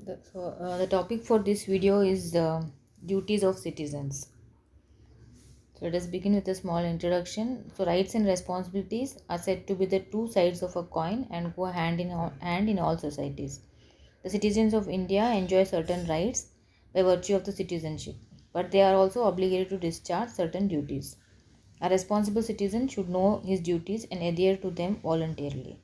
The topic for this video is the duties of citizens. So let us begin with a small introduction. So rights and responsibilities are said to be the two sides of a coin and go hand in all societies. The citizens of India enjoy certain rights by virtue of the citizenship, but they are also obligated to discharge certain duties. A responsible citizen should know his duties and adhere to them voluntarily.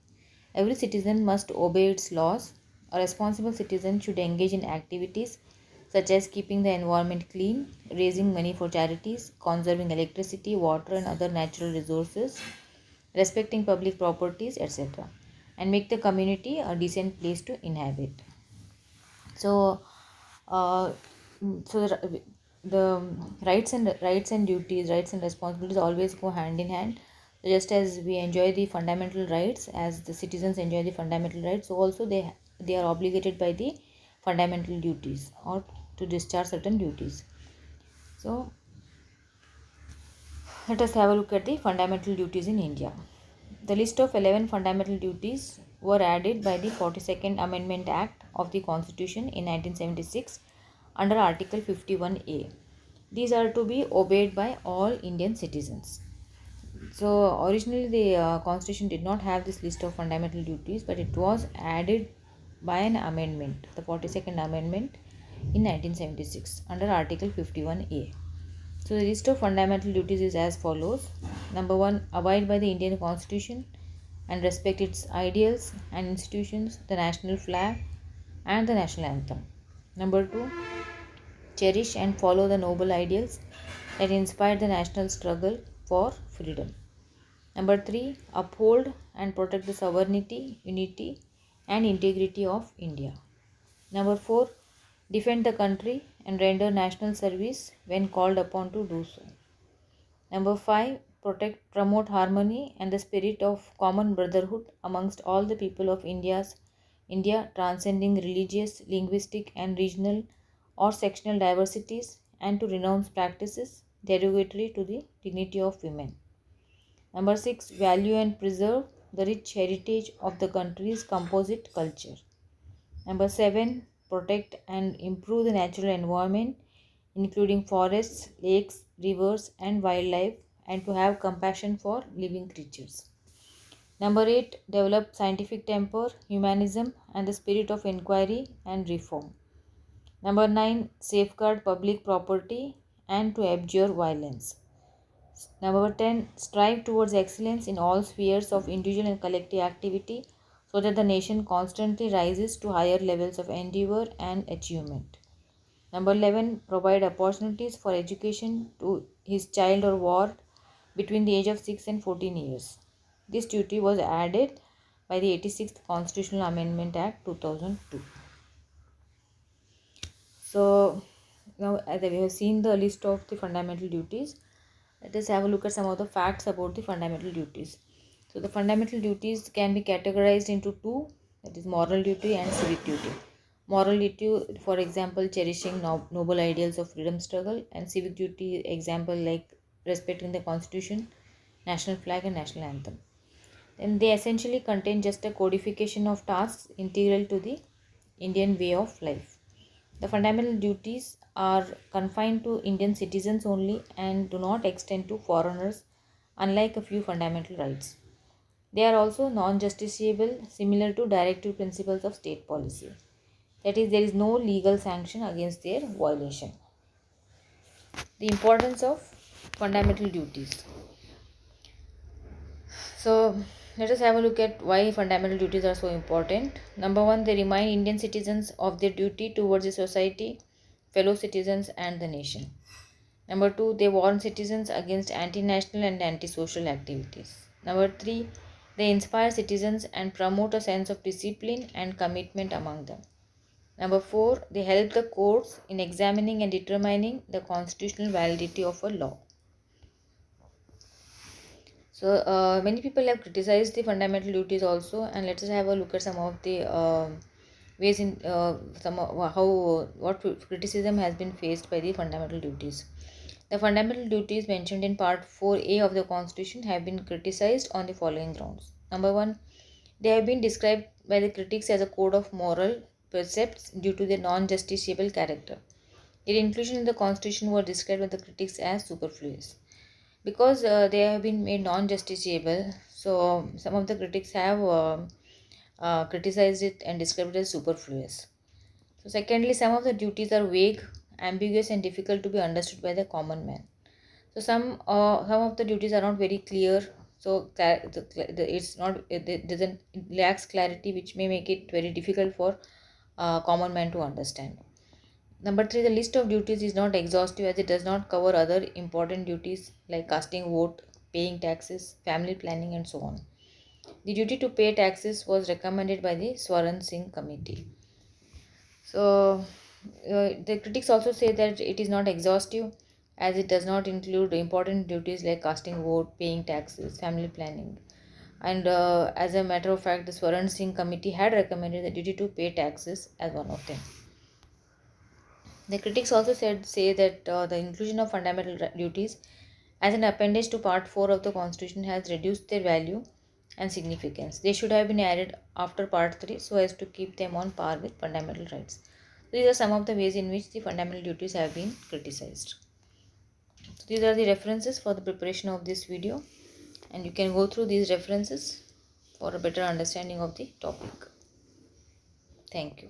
Every citizen must obey its laws. A responsible citizen should engage in activities such as keeping the environment clean, raising money for charities, conserving electricity, water, and other natural resources, respecting public properties, etc., and make the community a decent place to inhabit. So, uh, the rights and responsibilities always go hand in hand. So just as we enjoy the fundamental rights, as the citizens enjoy the fundamental rights, so also they are obligated by the fundamental duties or to discharge certain duties. So let us have a look at the fundamental duties in India. The list of 11 fundamental duties were added by the 42nd Amendment Act of the Constitution in 1976 under Article 51A. These are to be obeyed by all Indian citizens. So, originally the Constitution did not have this list of fundamental duties, but it was added by an amendment, the 42nd Amendment in 1976 under Article 51A. So the list of fundamental duties is as follows. Number 1, abide by the Indian Constitution and respect its ideals and institutions, the national flag and the national anthem. Number 2, cherish and follow the noble ideals that inspired the national struggle for freedom. Number 3, uphold and protect the sovereignty, unity and integrity of India. Number 4, defend the country and render national service when called upon to do so. Number 5, promote harmony and the spirit of common brotherhood amongst all the people of India, transcending religious, linguistic and regional or sectional diversities, and to renounce practices derogatory to the dignity of women. Number 6, value and preserve the rich heritage of the country's composite culture. Number 7, protect and improve the natural environment, including forests, lakes, rivers, and wildlife, and to have compassion for living creatures. Number 8, develop scientific temper, humanism, and the spirit of inquiry and reform. Number 9, safeguard public property and to abjure violence. Number 10, strive towards excellence in all spheres of individual and collective activity so that the nation constantly rises to higher levels of endeavor and achievement. Number 11, provide opportunities for education to his child or ward between the age of 6 and 14 years. This duty was added by the 86th Constitutional Amendment Act 2002. So, now as we have seen the list of the fundamental duties, let us have a look at some of the facts about the fundamental duties. So, the fundamental duties can be categorized into two, that is moral duty and civic duty. Moral duty, for example, cherishing noble ideals of freedom struggle, and civic duty, example like respecting the constitution, national flag and national anthem. And they essentially contain just a codification of tasks integral to the Indian way of life. The fundamental duties are confined to Indian citizens only and do not extend to foreigners, unlike a few fundamental rights. They are also non justiciable, similar to directive principles of state policy. That is, there is no legal sanction against their violation. The importance of fundamental duties. So, let us have a look at why fundamental duties are so important. Number 1, they remind Indian citizens of their duty towards the society, fellow citizens, and the nation. Number 2, they warn citizens against anti-national and anti-social activities. Number 3, they inspire citizens and promote a sense of discipline and commitment among them. Number 4, they help the courts in examining and determining the constitutional validity of a law. So, many people have criticized the fundamental duties also, and let us have a look at some of the ways in what criticism has been faced by the fundamental duties. The fundamental duties mentioned in Part 4A of the Constitution have been criticized on the following grounds. Number 1, they have been described by the critics as a code of moral precepts due to their non-justiciable character. Their inclusion in the constitution were described by the critics as superfluous. Because they have been made non-justiciable, so some of the critics have criticized it and described it as superfluous. So secondly, some of the duties are vague, ambiguous and difficult to be understood by the common man. So some of the duties are not very clear. So it's not, it doesn't, it lacks clarity, which may make it very difficult for common man to understand. Number three, the list of duties is not exhaustive as it does not cover other important duties like casting vote, paying taxes, family planning, and so on. The duty to pay taxes was recommended by the Swaran Singh Committee. So, the critics also say that it is not exhaustive as it does not include important duties like casting vote, paying taxes, family planning. And as a matter of fact, the Swaran Singh Committee had recommended the duty to pay taxes as one of them. The critics also say that the inclusion of fundamental duties as an appendage to Part 4 of the Constitution has reduced their value and significance. They should have been added after Part 3 so as to keep them on par with fundamental rights. These are some of the ways in which the fundamental duties have been criticized. So these are the references for the preparation of this video, and you can go through these references for a better understanding of the topic. Thank you.